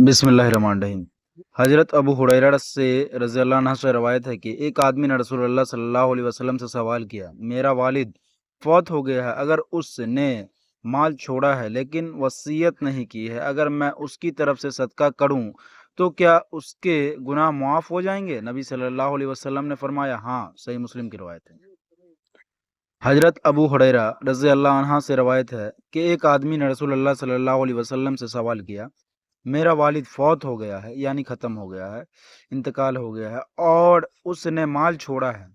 बिस्मिल्लाहिर्रहमानिर्रहीम। हज़रत अबू हुरैरा से रज़ी अल्लाह अन्हु से रवायत है कि एक आदमी ने रसूलुल्लाह सल्लल्लाहु अलैहि वसल्लम से सवाल किया, मेरा वालिद फौत हो गया है, अगर उसने माल छोड़ा है लेकिन वसीयत नहीं की है, अगर मैं उसकी तरफ से सदका करूं तो क्या उसके गुनाह मुआफ़ हो जाएंगे? नबी सल्लल्लाहु अलैहि वसल्लम ने फरमाया, हाँ। सही मुस्लिम की रवायत है। हज़रत अबू हुरैरा रज़ी अल्लाह अन्हु से रवायत है कि एक आदमी ने रसूलुल्लाह सल्लल्लाहु अलैहि वसल्लम से सवाल किया, मेरा वालिद फौत हो गया है, यानी ख़त्म हो गया है, इंतकाल हो गया है, और उसने माल छोड़ा है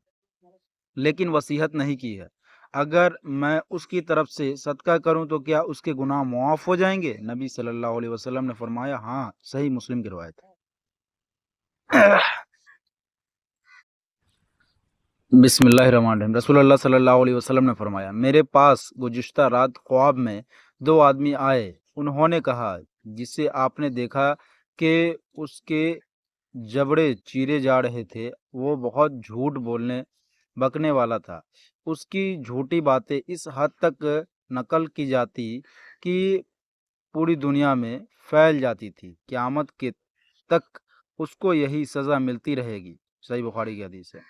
लेकिन वसीयत नहीं की है, अगर मैं उसकी तरफ से सदका करूं तो क्या उसके गुनाह मुआफ़ हो जाएंगे? नबी सल्लल्लाहु अलैहि वसल्लम ने फरमाया, हाँ। सही मुस्लिम की रवायत है। बिस्मिल्लाहिर्रहमानिर्रहीम। रसूलुल्लाह सल्लल्लाहु अलैहि वसल्लम ने फरमाया, मेरे पास गुज़िश्ता रात ख्वाब में दो आदमी आए। उन्होंने कहा, जिसे आपने देखा कि उसके जबड़े चीरे जा रहे थे, वो बहुत झूठ बोलने बकने वाला था। उसकी झूठी बातें इस हद तक नकल की जाती कि पूरी दुनिया में फैल जाती थी, क़यामत के तक उसको यही सज़ा मिलती रहेगी। सही बुखारी की हदीस है।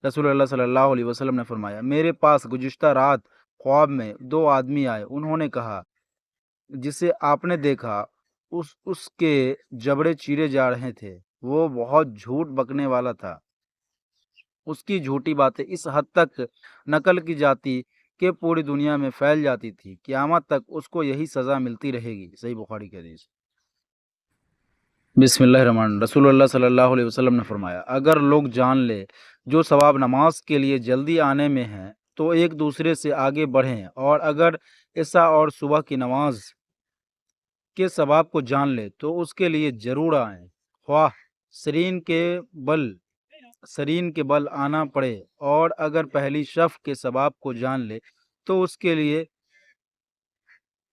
रसूलुल्लाह सल्लल्लाहु अलैहि वसल्लम ने फरमाया, मेरे पास गुज़िश्ता रात ख्वाब में दो आदमी आए। उन्होंने कहा, जिसे आपने देखा उसके जबड़े चीरे जा रहे थे, वो बहुत झूठ बकने वाला था। उसकी झूठी बातें इस हद तक नकल की जाती कि पूरी दुनिया में फैल जाती थी, क़यामत तक उसको यही सज़ा मिलती रहेगी। सही बुखारी की हदीस। बिस्मिल्लाहिर्रहमानिर्रहीम। रसूलुल्लाह सल्लल्लाहु अलैहि वसल्लम ने फरमाया, अगर लोग जान ले जो सवाब नमाज के लिए जल्दी आने में है तो एक दूसरे से आगे बढ़ें, और अगर इशा और सुबह की नमाज के सवाब को जान ले तो उसके लिए जरूर आएं, ख्वाह सरीन के बल सरीन के बल आना पड़े, और अगर पहली शफ के सवाब को जान ले तो उसके लिए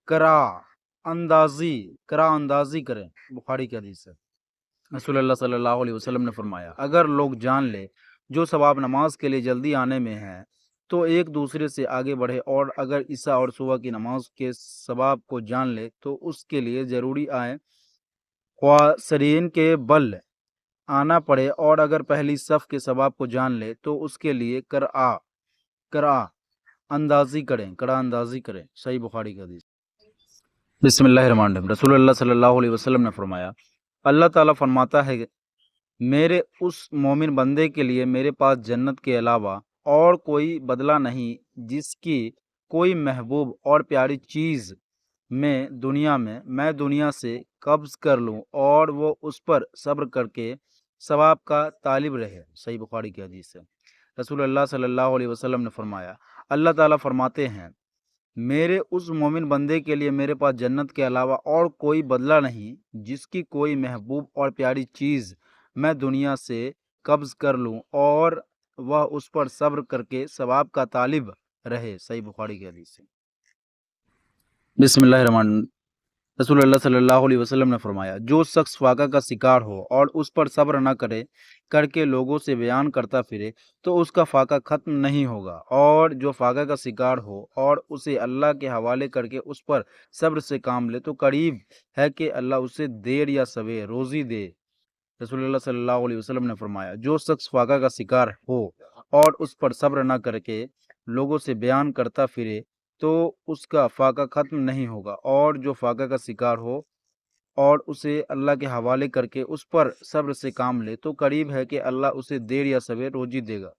करा अंदाजी करें। बुखारी की हदीस है। रसूलुल्लाह सल्लल्लाहु अलैहि वसल्लम ने फरमाया, अगर लोग जान ले जो सवाब नमाज के लिए जल्दी आने में है तो एक दूसरे से आगे बढ़े, और अगर ईसा और सुबह की नमाज के सवाब को जान ले तो उसके लिए ज़रूरी आए, ख्वासरीन के बल आना पड़े, और अगर पहली सफ़ के सवाब को जान ले तो उसके लिए करा अंदाजी करें। सही बुखारी का हदीस। बिस्मिल्लाहिर्रहमानिर्रहीम। रसूलुल्लाह सल्लल्लाहु अलैहि वसल्लम ने फरमाया, अल्लाह ताला फरमाता है, मेरे उस मोमिन बंदे के लिए मेरे पास जन्नत के अलावा और कोई बदला नहीं, जिसकी कोई महबूब और प्यारी चीज़ मैं दुनिया से कब्ज़ कर लूँ और वो उस पर सब्र करके सवाब का तालिब रहे। सही बुखारी की हदीस है। रसूलुल्लाह सल्लल्लाहु अलैहि वसल्लम ने फरमाया, अल्लाह ताला फरमाते हैं, मेरे उस मोमिन बंदे के लिए मेरे पास जन्नत के अलावा और कोई बदला नहीं, जिसकी कोई महबूब और प्यारी चीज़ मैं दुनिया से कब्ज़ कर लूँ और वह उस पर सब्र करके सवाब का तालिब रहे। सही बुखारी की हदीस है। बिस्मिल्लाहिर्रहमान। रसूलुल्लाह सल्लल्लाहु अलैहि वसल्लम ने फरमाया, जो शख्स फाका का शिकार हो और उस पर सब्र न करे करके लोगों से बयान करता फिरे तो उसका फाका ख़त्म नहीं होगा, और जो फाका का शिकार हो और उसे अल्लाह के हवाले करके उस पर सब्र से काम ले तो करीब है कि अल्लाह उसे देर या सवेर रोज़ी दे। रसूलुल्लाह सल्लल्लाहु अलैहि वसल्लम ने फरमाया, जो शख्स फाका का शिकार हो और उस पर सब्र न करके लोगों से बयान करता फिरे तो उसका फाका ख़त्म नहीं होगा, और जो फाका का शिकार हो और उसे अल्लाह के हवाले करके उस पर सब्र से काम ले तो करीब है कि अल्लाह उसे देर या सवेर रोज़ी देगा।